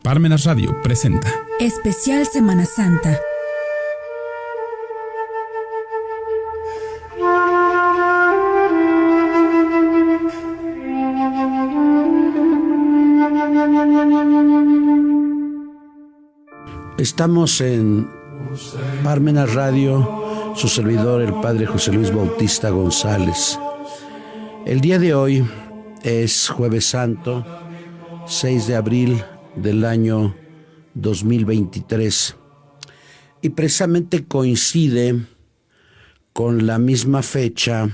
Parmenas Radio presenta Especial Semana Santa. Estamos en Parmenas Radio, su servidor, el Padre José Luis Bautista González. El día de hoy es Jueves Santo, 6 de abril del año 2023, y precisamente coincide con la misma fecha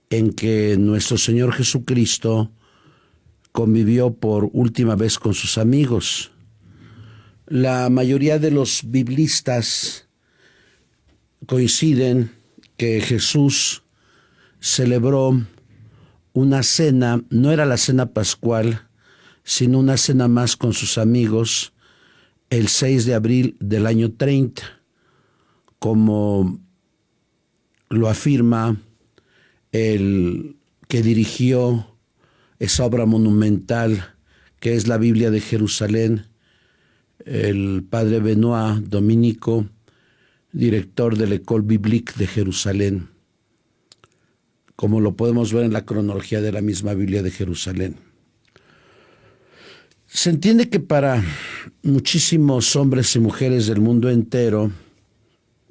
en que nuestro Señor Jesucristo convivió por última vez con sus amigos. La mayoría de los biblistas coinciden que Jesús celebró una cena, no era la cena pascual, sino una cena más con sus amigos el 6 de abril del año 30, como lo afirma el que dirigió esa obra monumental que es la Biblia de Jerusalén, el padre Benoit Dominico, director de l'École Biblique de Jerusalén, como lo podemos ver en la cronología de la misma Biblia de Jerusalén. Se entiende que para muchísimos hombres y mujeres del mundo entero,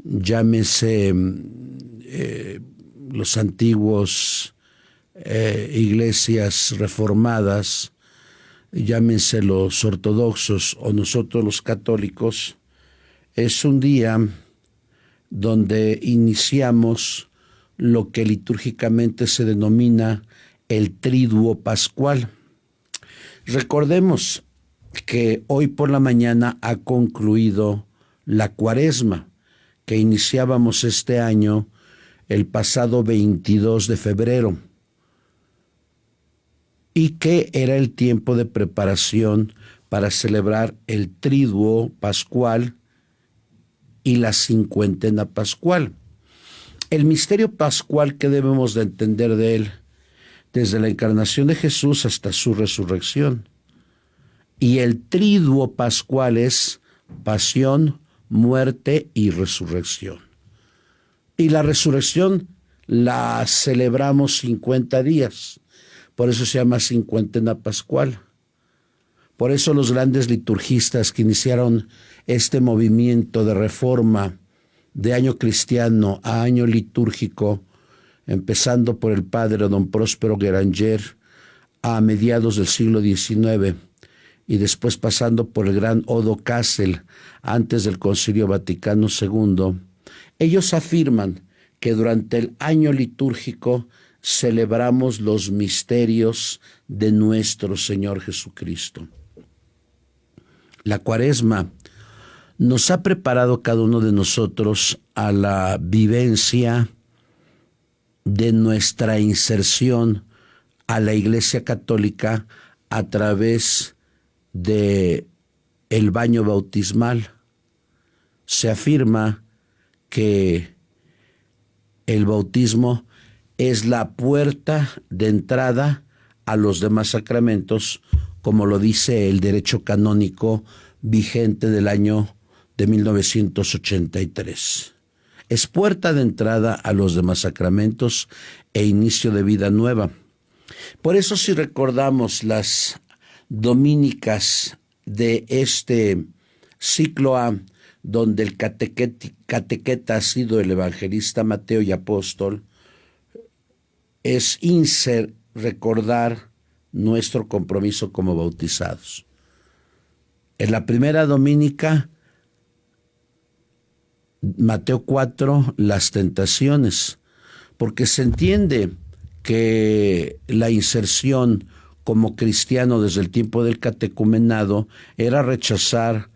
llámese los antiguos iglesias reformadas, llámense los ortodoxos o nosotros los católicos, es un día donde iniciamos lo que litúrgicamente se denomina el Triduo Pascual. Recordemos que hoy por la mañana ha concluido la Cuaresma, que iniciábamos este año el pasado 22 de febrero, y que era el tiempo de preparación para celebrar el Triduo Pascual y la Cincuentena Pascual. El misterio pascual que debemos de entender de él, desde la encarnación de Jesús hasta su resurrección. Y el Triduo Pascual es pasión, muerte y resurrección. Y la resurrección la celebramos 50 días. Por eso se llama Cincuentena Pascual. Por eso los grandes liturgistas que iniciaron este movimiento de reforma de año cristiano a año litúrgico, empezando por el padre don Próspero Guéranger a mediados del siglo XIX y después pasando por el gran Odo Kassel antes del Concilio Vaticano II, ellos afirman que durante el año litúrgico celebramos los misterios de nuestro Señor Jesucristo. La Cuaresma nos ha preparado cada uno de nosotros a la vivencia de nuestra inserción a la Iglesia Católica a través de el baño bautismal. Se afirma que el bautismo es la puerta de entrada a los demás sacramentos, como lo dice el derecho canónico vigente del año de 1983. Es puerta de entrada a los demás sacramentos e inicio de vida nueva. Por eso, si recordamos las dominicas de este ciclo A, donde el catequeta ha sido el evangelista Mateo y apóstol, es recordar nuestro compromiso como bautizados. En la primera dominica, Mateo 4, las tentaciones, porque se entiende que la inserción como cristiano desde el tiempo del catecumenado era rechazar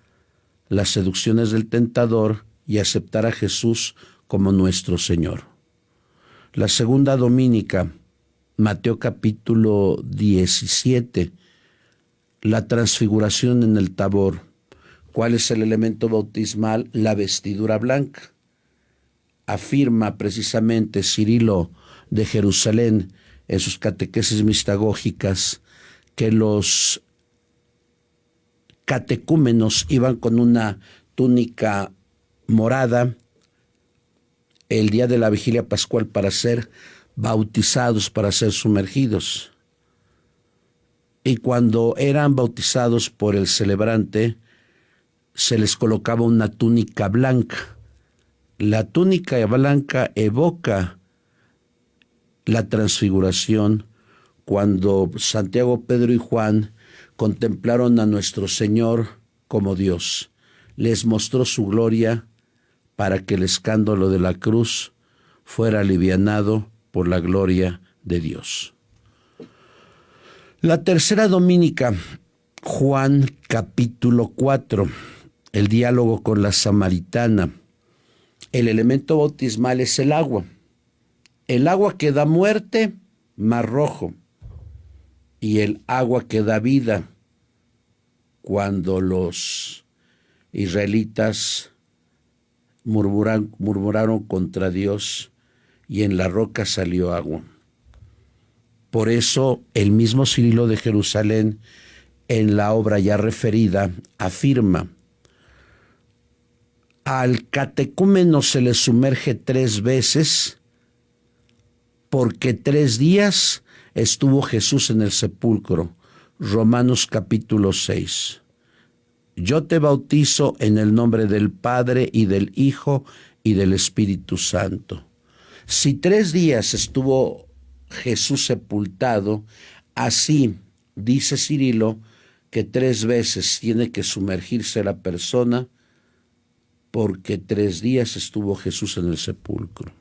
las seducciones del tentador y aceptar a Jesús como nuestro Señor. La segunda dominica, Mateo capítulo 17, la transfiguración en el Tabor. ¿Cuál es el elemento bautismal? La vestidura blanca. Afirma precisamente Cirilo de Jerusalén en sus catequesis mistagógicas que los catecúmenos iban con una túnica morada el día de la vigilia pascual para ser bautizados, para ser sumergidos. Y cuando eran bautizados por el celebrante, se les colocaba una túnica blanca. La túnica blanca evoca la transfiguración cuando Santiago, Pedro y Juan contemplaron a nuestro Señor como Dios. Les mostró su gloria para que el escándalo de la cruz fuera alivianado por la gloria de Dios. La tercera dominica, Juan capítulo 4, el diálogo con la samaritana. El elemento bautismal es el agua. El agua que da muerte, mar rojo. Y el agua que da vida, cuando los israelitas murmuraron contra Dios y en la roca salió agua. Por eso el mismo Cirilo de Jerusalén, en la obra ya referida, afirma: al catecúmeno se le sumerge 3 veces porque 3 días estuvo Jesús en el sepulcro. Romanos capítulo 6. Yo te bautizo en el nombre del Padre y del Hijo y del Espíritu Santo. Si 3 días estuvo Jesús sepultado, así dice Cirilo que 3 veces tiene que sumergirse la persona porque 3 días estuvo Jesús en el sepulcro.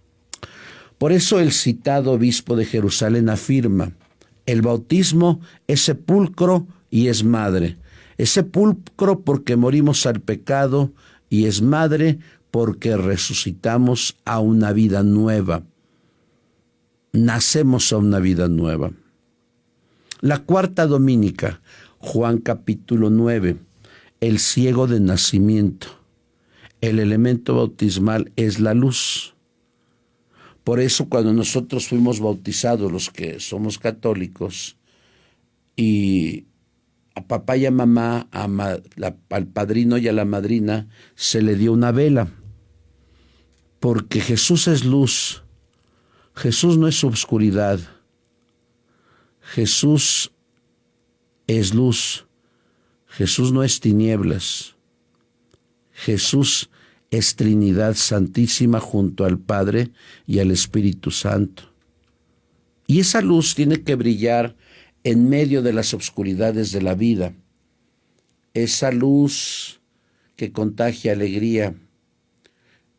Por eso el citado obispo de Jerusalén afirma: el bautismo es sepulcro y es madre. Es sepulcro porque morimos al pecado y es madre porque resucitamos a una vida nueva. Nacemos a una vida nueva. La cuarta dominica, Juan capítulo 9, el ciego de nacimiento. El elemento bautismal es la luz. Por eso cuando nosotros fuimos bautizados, los que somos católicos, y a papá y a mamá, al padrino y a la madrina, se le dio una vela, porque Jesús es luz. Jesús no es obscuridad. Jesús es luz. Jesús no es tinieblas. Jesús es Trinidad Santísima junto al Padre y al Espíritu Santo. Y esa luz tiene que brillar en medio de las obscuridades de la vida. Esa luz que contagia alegría.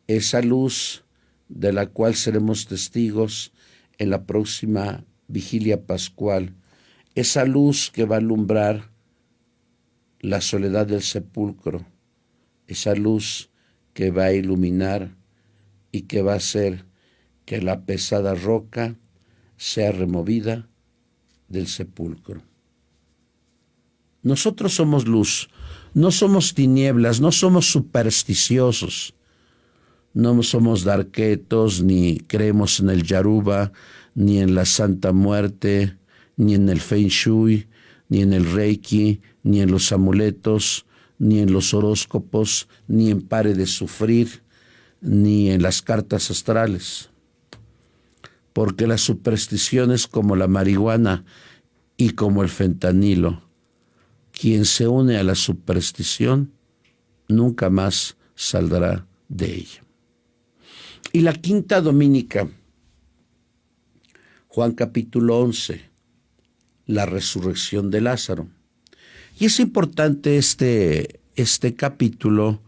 Esa luz de la cual seremos testigos en la próxima vigilia pascual. Esa luz que va a alumbrar la soledad del sepulcro. Esa luz que va a iluminar y que va a hacer que la pesada roca sea removida del sepulcro. Nosotros somos luz, no somos tinieblas, no somos supersticiosos, no somos darquetos, ni creemos en el Yaruba, ni en la Santa Muerte, ni en el Feng Shui, ni en el Reiki, ni en los amuletos, ni en los horóscopos, ni en Pare de Sufrir, ni en las cartas astrales. Porque las supersticiones como la marihuana y como el fentanilo, quien se une a la superstición nunca más saldrá de ella. Y la quinta dominica, Juan capítulo 11, la resurrección de Lázaro. Y es importante este capítulo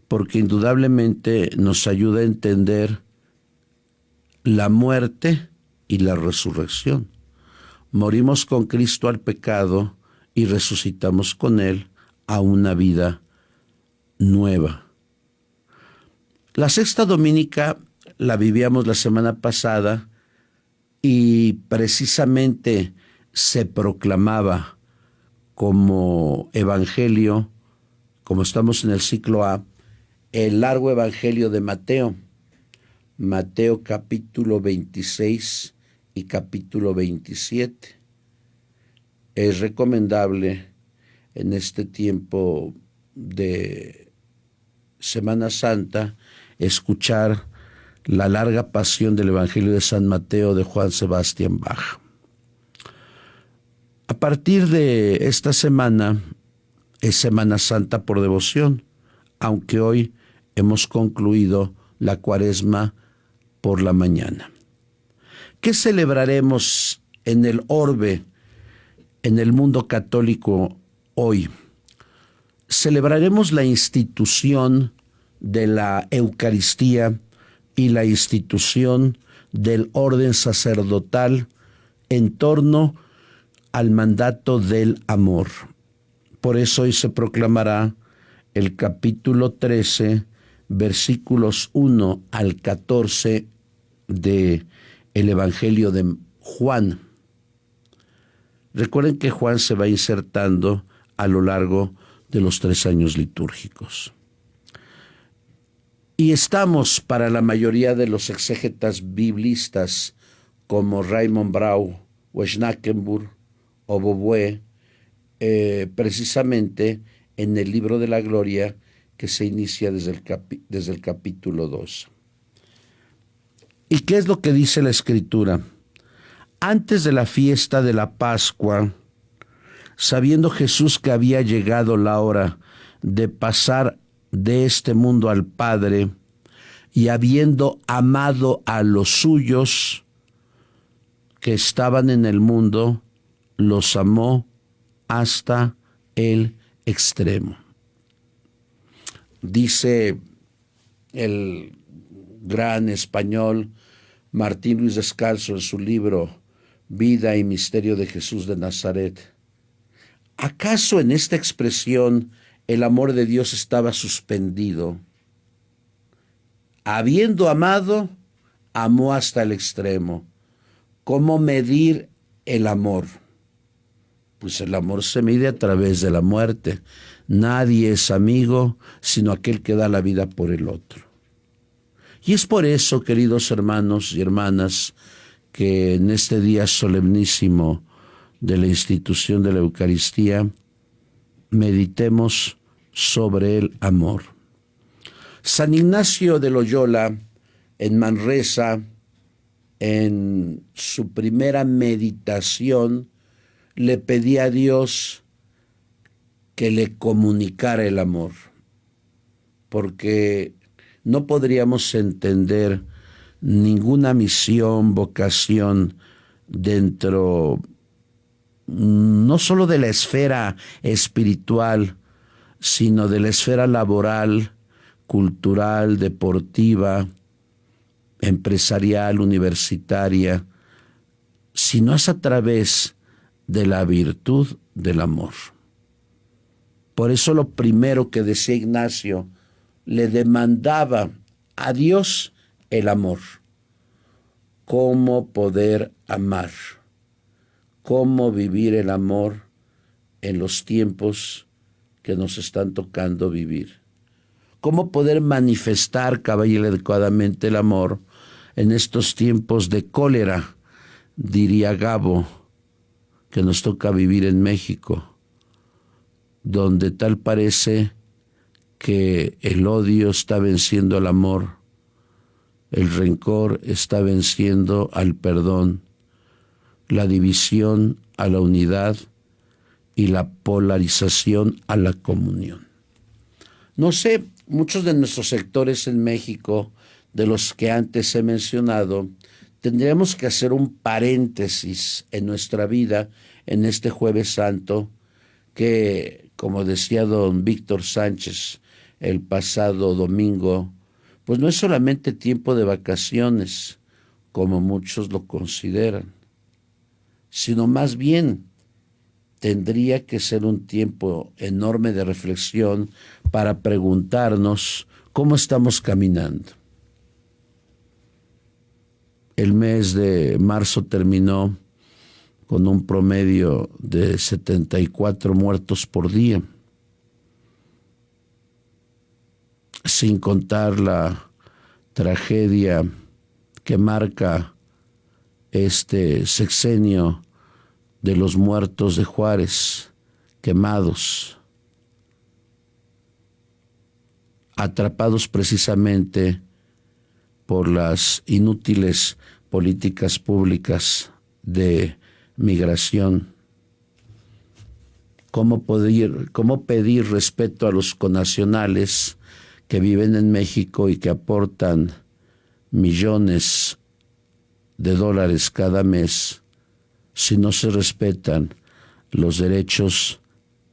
porque indudablemente nos ayuda a entender la muerte y la resurrección. Morimos con Cristo al pecado y resucitamos con Él a una vida nueva. La sexta dominica la vivíamos la semana pasada y precisamente se proclamaba como evangelio, como estamos en el ciclo A, el largo evangelio de Mateo. Mateo capítulo 26 y capítulo 27. Es recomendable en este tiempo de Semana Santa escuchar la larga pasión del Evangelio de San Mateo de Juan Sebastián Bach. A partir de esta semana es Semana Santa por devoción, aunque hoy hemos concluido la Cuaresma por la mañana. ¿Qué celebraremos en el orbe, en el mundo católico hoy? Celebraremos la institución de la Eucaristía y la institución del orden sacerdotal en torno al mandato del amor. Por eso hoy se proclamará el capítulo 13, versículos 1 al 14 de el Evangelio de Juan. Recuerden que Juan se va insertando a lo largo de los 3 años litúrgicos. Y estamos, para la mayoría de los exégetas biblistas, como Raymond Brau, o Schnakenburg, o Beauvois, precisamente en el libro de la gloria que se inicia desde el capítulo 2. ¿Y qué es lo que dice la Escritura? Antes de la fiesta de la Pascua, sabiendo Jesús que había llegado la hora de pasar de este mundo al Padre, y habiendo amado a los suyos que estaban en el mundo, los amó hasta el extremo. Dice el gran español Martín Luis Descalzo en su libro Vida y Misterio de Jesús de Nazaret: ¿acaso en esta expresión el amor de Dios estaba suspendido? Habiendo amado, amó hasta el extremo. ¿Cómo medir el amor? Pues el amor se mide a través de la muerte. Nadie es amigo sino aquel que da la vida por el otro. Y es por eso, queridos hermanos y hermanas, que en este día solemnísimo de la institución de la Eucaristía, meditemos sobre el amor. San Ignacio de Loyola, en Manresa, en su primera meditación, le pedía a Dios que le comunicara el amor, porque no podríamos entender ninguna misión, vocación dentro no solo de la esfera espiritual, sino de la esfera laboral, cultural, deportiva, empresarial, universitaria, si no es a través de la virtud del amor. Por eso lo primero que decía Ignacio, le demandaba a Dios el amor. ¿Cómo poder amar? ¿Cómo vivir el amor en los tiempos que nos están tocando vivir? ¿Cómo poder manifestar cabal adecuadamente el amor en estos tiempos de cólera, diría Gabo, que nos toca vivir en México, donde tal parece que el odio está venciendo al amor, el rencor está venciendo al perdón, la división a la unidad y la polarización a la comunión? No sé, muchos de nuestros sectores en México, de los que antes he mencionado, tendríamos que hacer un paréntesis en nuestra vida en este Jueves Santo, que, como decía don Víctor Sánchez el pasado domingo, pues no es solamente tiempo de vacaciones, como muchos lo consideran, sino más bien tendría que ser un tiempo enorme de reflexión para preguntarnos cómo estamos caminando. El mes de marzo terminó con un promedio de 74 muertos por día, sin contar la tragedia que marca este sexenio de los muertos de Juárez, quemados, atrapados precisamente por las inútiles políticas públicas de migración. ¿Cómo pedir respeto a los connacionales que viven en México y que aportan millones de dólares cada mes si no se respetan los derechos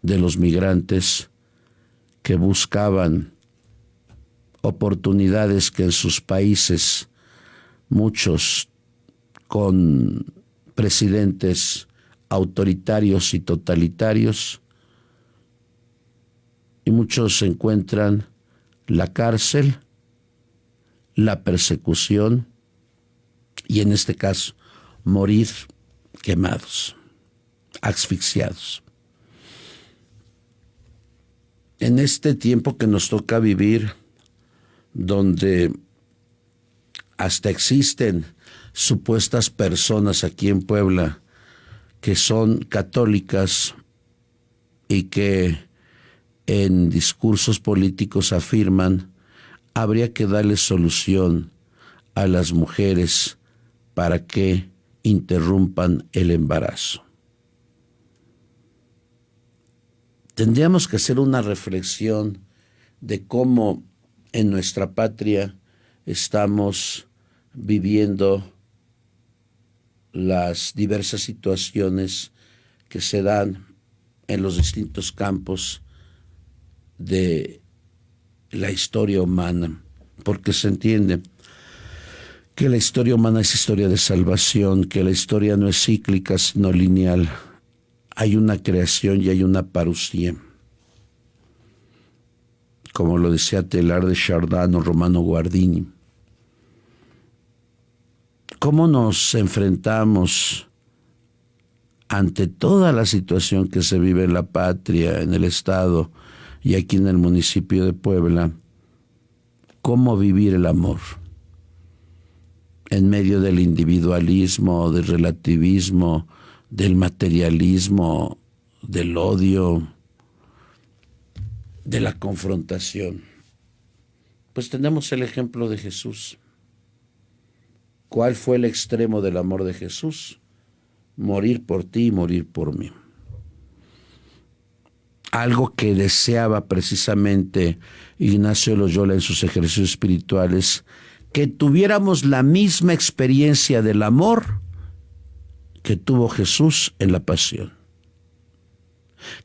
de los migrantes que buscaban oportunidades que en sus países, muchos con presidentes autoritarios y totalitarios, y muchos encuentran la cárcel, la persecución y en este caso morir quemados, asfixiados. En este tiempo que nos toca vivir, donde hasta existen supuestas personas aquí en Puebla que son católicas y que en discursos políticos afirman habría que darle solución a las mujeres para que interrumpan el embarazo. Tendríamos que hacer una reflexión de cómo en nuestra patria estamos viviendo las diversas situaciones que se dan en los distintos campos de la historia humana, porque se entiende que la historia humana es historia de salvación, que la historia no es cíclica sino lineal. Hay una creación y hay una parusía. Como lo decía Teilhard de Chardin o Romano Guardini. ¿Cómo nos enfrentamos ante toda la situación que se vive en la patria, en el Estado y aquí en el municipio de Puebla? ¿Cómo vivir el amor? En medio del individualismo, del relativismo, del materialismo, del odio, de la confrontación. Pues tenemos el ejemplo de Jesús. ¿Cuál fue el extremo del amor de Jesús? Morir por ti y morir por mí. Algo que deseaba precisamente Ignacio de Loyola en sus ejercicios espirituales, que tuviéramos la misma experiencia del amor que tuvo Jesús en la pasión.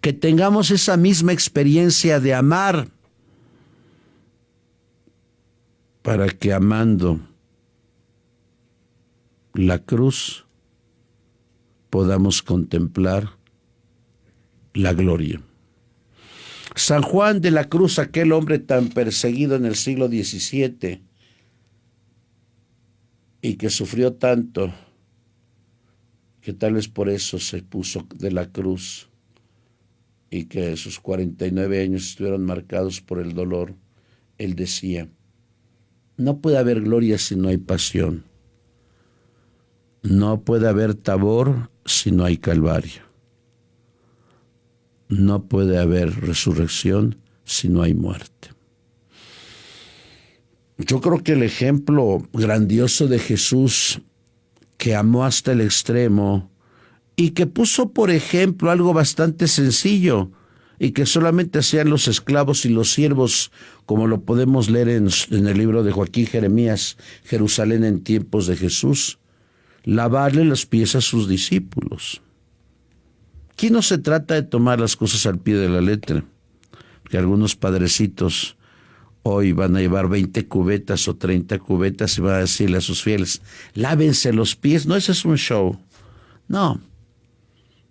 Que tengamos esa misma experiencia de amar, para que amando la cruz podamos contemplar la gloria. San Juan de la Cruz, aquel hombre tan perseguido en el siglo XVII y que sufrió tanto, que tal vez por eso se puso de la cruz y que sus 49 años estuvieron marcados por el dolor, él decía: no puede haber gloria si no hay pasión. No puede haber Tabor si no hay Calvario. No puede haber resurrección si no hay muerte. Yo creo que el ejemplo grandioso de Jesús, que amó hasta el extremo y que puso por ejemplo algo bastante sencillo y que solamente hacían los esclavos y los siervos, como lo podemos leer en el libro de Joaquín Jeremías, Jerusalén en tiempos de Jesús, lavarle los pies a sus discípulos. Aquí no se trata de tomar las cosas al pie de la letra, porque algunos padrecitos hoy van a llevar 20 cubetas o 30 cubetas y van a decirle a sus fieles: lávense los pies. No, ese es un show. No.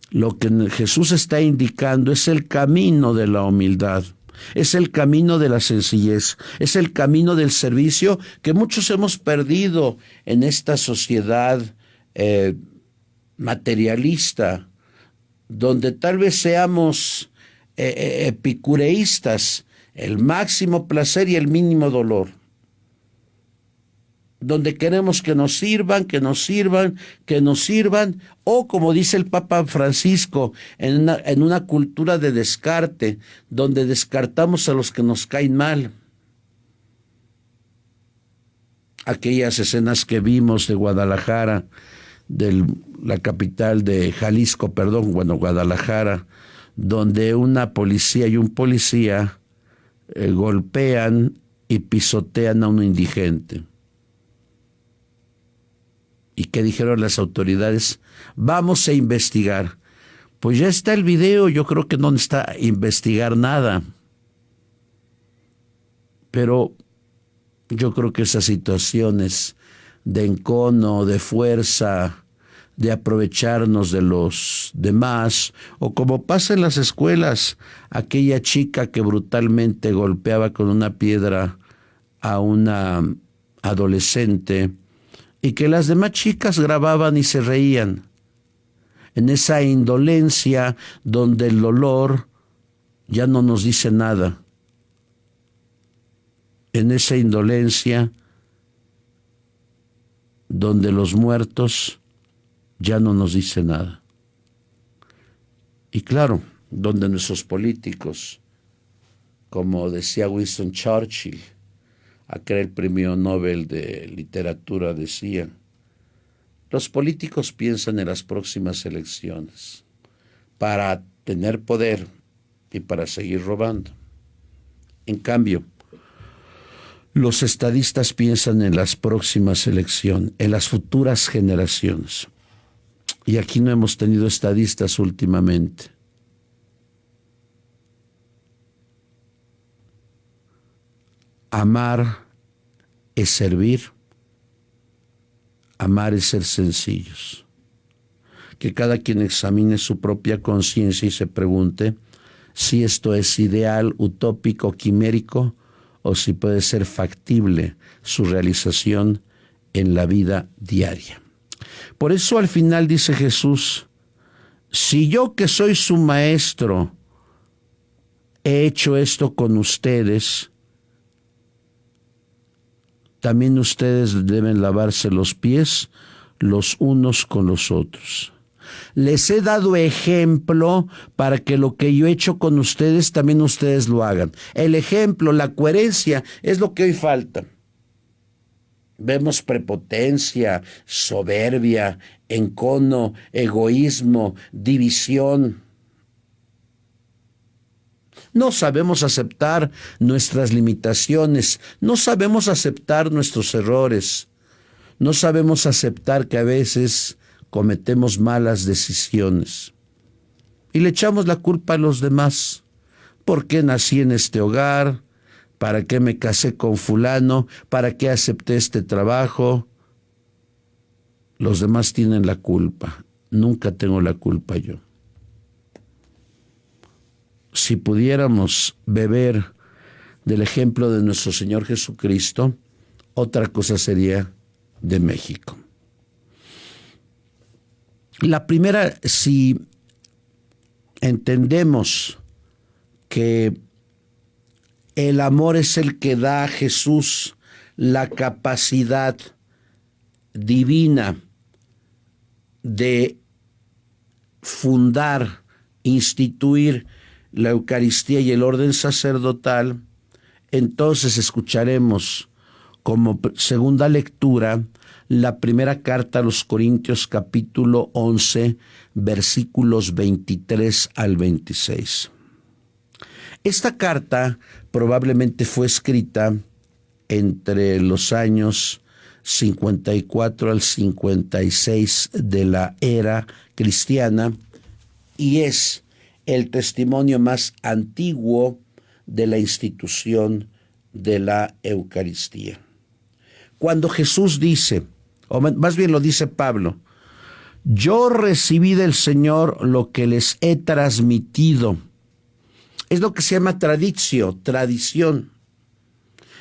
Lo que Jesús está indicando es el camino de la humildad, es el camino de la sencillez, es el camino del servicio que muchos hemos perdido en esta sociedad materialista, donde tal vez seamos epicureístas, el máximo placer y el mínimo dolor. donde queremos que nos sirvan, que nos sirvan, que nos sirvan, o como dice el Papa Francisco, en una cultura de descarte, donde descartamos a los que nos caen mal. Aquellas escenas que vimos de Guadalajara, de la capital de Jalisco, Guadalajara, donde una policía y un policía golpean y pisotean a un indigente. ¿Y qué dijeron las autoridades? Vamos a investigar. Pues ya está el video, yo creo que no necesita investigar nada. Pero yo creo que esas situaciones de encono, de fuerza, de aprovecharnos de los demás, o como pasa en las escuelas, aquella chica que brutalmente golpeaba con una piedra a una adolescente y que las demás chicas grababan y se reían. En esa indolencia donde el dolor ya no nos dice nada. En esa indolencia donde los muertos ya no nos dicen nada. Y claro, donde nuestros políticos, como decía Winston Churchill, aquel premio Nobel de literatura, decía, los políticos piensan en las próximas elecciones para tener poder y para seguir robando. En cambio, los estadistas piensan en las próximas elecciones, en las futuras generaciones. Y aquí no hemos tenido estadistas últimamente. Amar es servir, amar es ser sencillos. Que cada quien examine su propia conciencia y se pregunte si esto es ideal, utópico, quimérico, o si puede ser factible su realización en la vida diaria. Por eso al final dice Jesús, si yo que soy su maestro he hecho esto con ustedes, también ustedes deben lavarse los pies los unos con los otros. Les he dado ejemplo para que lo que yo he hecho con ustedes, también ustedes lo hagan. El ejemplo, la coherencia, es lo que hoy falta. Vemos prepotencia, soberbia, encono, egoísmo, división. No sabemos aceptar nuestras limitaciones, no sabemos aceptar nuestros errores, no sabemos aceptar que a veces cometemos malas decisiones y le echamos la culpa a los demás. ¿Por qué nací en este hogar? ¿Para qué me casé con fulano? ¿Para qué acepté este trabajo? Los demás tienen la culpa, nunca tengo la culpa yo. Si pudiéramos beber del ejemplo de nuestro Señor Jesucristo, otra cosa sería de México. La primera, si entendemos que el amor es el que da a Jesús la capacidad divina de fundar, instituir la Eucaristía y el orden sacerdotal, entonces escucharemos como segunda lectura la primera carta a los Corintios, capítulo 11, versículos 23 al 26. Esta carta probablemente fue escrita entre los años 54 al 56 de la era cristiana y es el testimonio más antiguo de la institución de la Eucaristía. Cuando Jesús dice, o más bien lo dice Pablo, yo recibí del Señor lo que les he transmitido. Es lo que se llama tradición.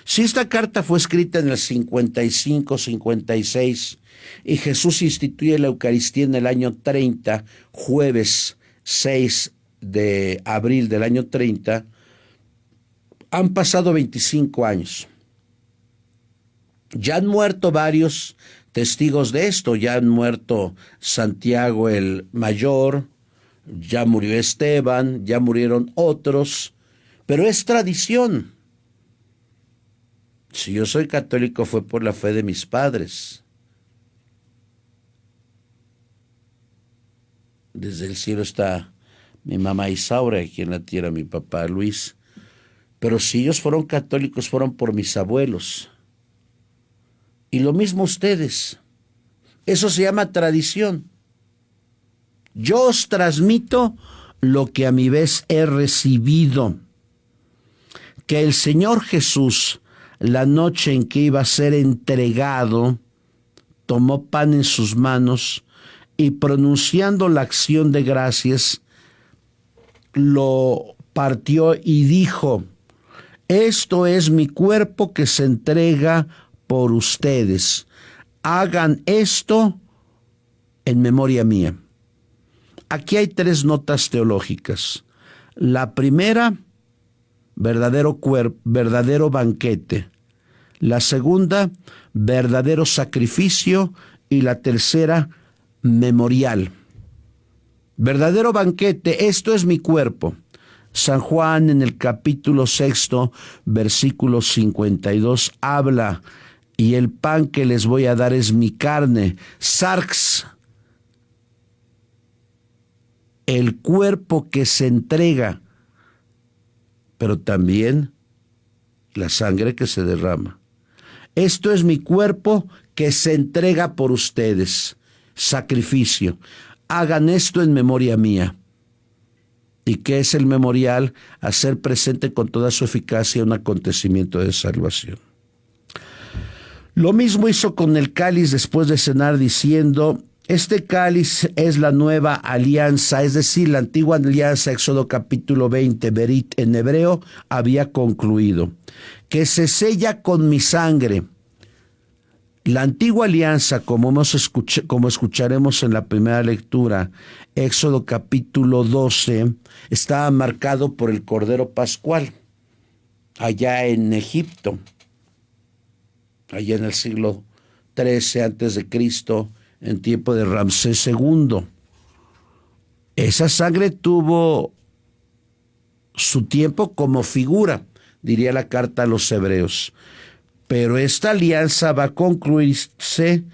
Si esta carta fue escrita en el 55, 56, y Jesús instituye la Eucaristía en el año 30, jueves 6 de abril del año 30, han pasado 25 años. Ya han muerto varios testigos de esto, ya han muerto Santiago el Mayor, ya murió Esteban, ya murieron otros, pero es tradición. Si yo soy católico fue por la fe de mis padres. Desde el cielo está mi mamá Isaura, aquí en la tierra mi papá Luis. Pero si ellos fueron católicos, fueron por mis abuelos. Y lo mismo ustedes. Eso se llama tradición. Yo os transmito lo que a mi vez he recibido. Que el Señor Jesús, la noche en que iba a ser entregado, tomó pan en sus manos y pronunciando la acción de gracias, lo partió y dijo: esto es mi cuerpo que se entrega por ustedes. Hagan esto en memoria mía. Aquí hay 3 notas teológicas. La primera, verdadero banquete. La segunda, verdadero sacrificio. Y la tercera, memorial. Verdadero banquete, esto es mi cuerpo. San Juan en el capítulo 6, versículo 52, habla: y el pan que les voy a dar es mi carne, sarx, el cuerpo que se entrega, pero también la sangre que se derrama. Esto es mi cuerpo que se entrega por ustedes, sacrificio. Hagan esto en memoria mía. ¿Y qué es el memorial? Hacer presente con toda su eficacia un acontecimiento de salvación. Lo mismo hizo con el cáliz después de cenar, diciendo: este cáliz es la nueva alianza, es decir, la antigua alianza, Éxodo capítulo 20, Berit en hebreo, había concluido, que se sella con mi sangre. La antigua alianza, como escucharemos en la primera lectura, Éxodo capítulo 12, estaba marcado por el Cordero Pascual, allá en Egipto, allá en el siglo XIII antes de Cristo, en tiempo de Ramsés II. Esa sangre tuvo su tiempo como figura, diría la carta a los Hebreos. Pero esta alianza va a concluirse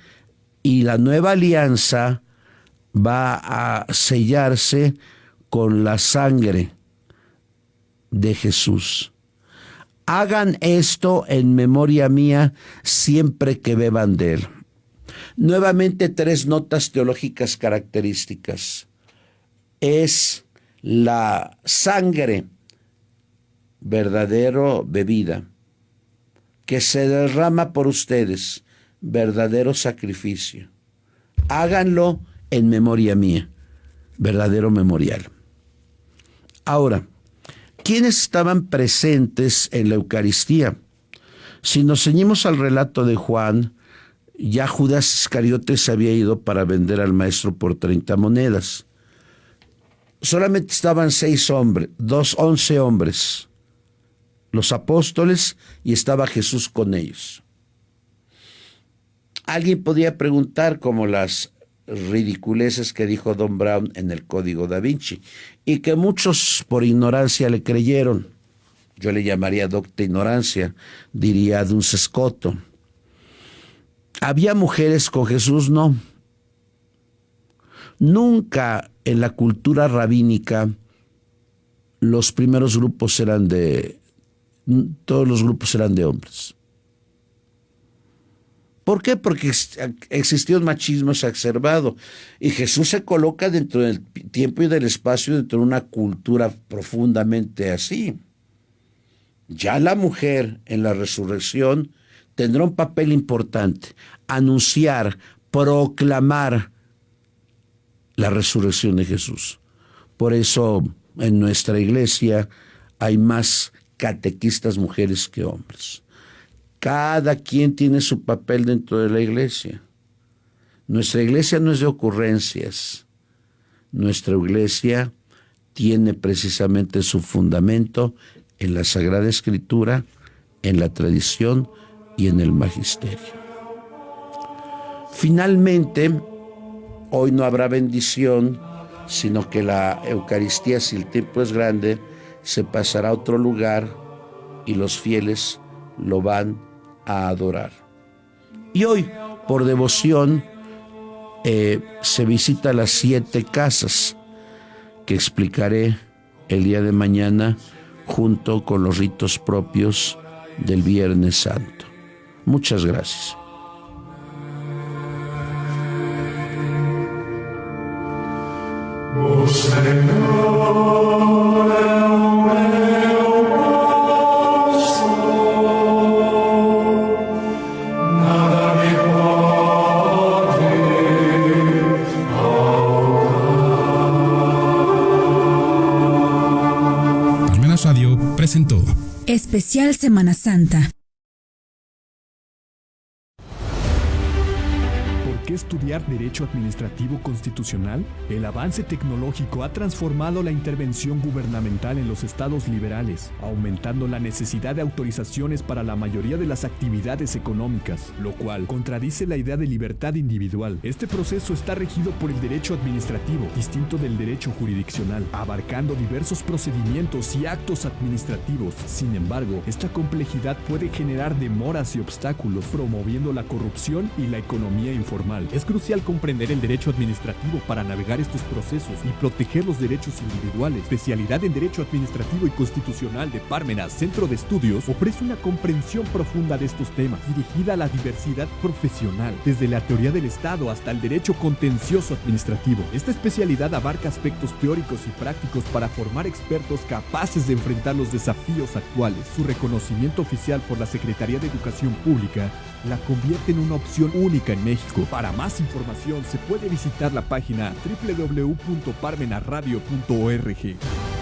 y la nueva alianza va a sellarse con la sangre de Jesús. Hagan esto en memoria mía siempre que beban de él. Nuevamente 3 notas teológicas características. Es la sangre, verdadero bebida, que se derrama por ustedes, verdadero sacrificio. Háganlo en memoria mía, verdadero memorial. Ahora, ¿quiénes estaban presentes en la Eucaristía? Si nos ceñimos al relato de Juan, ya Judas Iscariote se había ido para vender al maestro por 30 monedas. Solamente estaban 11 hombres, los apóstoles, y estaba Jesús con ellos. Alguien podía preguntar, como las ridiculeces que dijo Don Brown en el Código Da Vinci, y que muchos por ignorancia le creyeron. Yo le llamaría docta ignorancia, diría Duns Scoto. ¿Había mujeres con Jesús? No. Nunca en la cultura rabínica todos los grupos eran de hombres. ¿Por qué? Porque existió un machismo exacerbado y Jesús se coloca dentro del tiempo y del espacio, dentro de una cultura profundamente así. Ya la mujer en la resurrección tendrá un papel importante: anunciar, proclamar la resurrección de Jesús. Por eso en nuestra iglesia hay más catequistas mujeres que hombres. Cada quien tiene su papel dentro de la iglesia. Nuestra iglesia no es de ocurrencias. Nuestra iglesia tiene precisamente su fundamento en la Sagrada Escritura, en la tradición y en el magisterio. Finalmente, hoy no habrá bendición, sino que la Eucaristía, si el tiempo es grande, se pasará a otro lugar y los fieles lo van a adorar. Y hoy, por devoción, se visita las 7 casas que explicaré el día de mañana junto con los ritos propios del Viernes Santo. Muchas gracias. Oh Señor, nada me puede faltar. Parmenas Radio presentó Especial Semana Santa. ¿Por qué estudiar Derecho Administrativo Constitucional? El avance tecnológico ha transformado la intervención gubernamental en los estados liberales, aumentando la necesidad de autorizaciones para la mayoría de las actividades económicas, lo cual contradice la idea de libertad individual. Este proceso está regido por el derecho administrativo, distinto del derecho jurisdiccional, abarcando diversos procedimientos y actos administrativos. Sin embargo, esta complejidad puede generar demoras y obstáculos, promoviendo la corrupción y la economía informal. Es crucial comprender el derecho administrativo para navegar estos procesos y proteger los derechos individuales. Especialidad en Derecho Administrativo y Constitucional de Parmenas Centro de Estudios ofrece una comprensión profunda de estos temas, dirigida a la diversidad profesional, desde la teoría del Estado hasta el derecho contencioso administrativo. Esta especialidad abarca aspectos teóricos y prácticos para formar expertos capaces de enfrentar los desafíos actuales. Su reconocimiento oficial por la Secretaría de Educación Pública la convierte en una opción única en México. Para más información se puede visitar la página www.parmenasradio.org.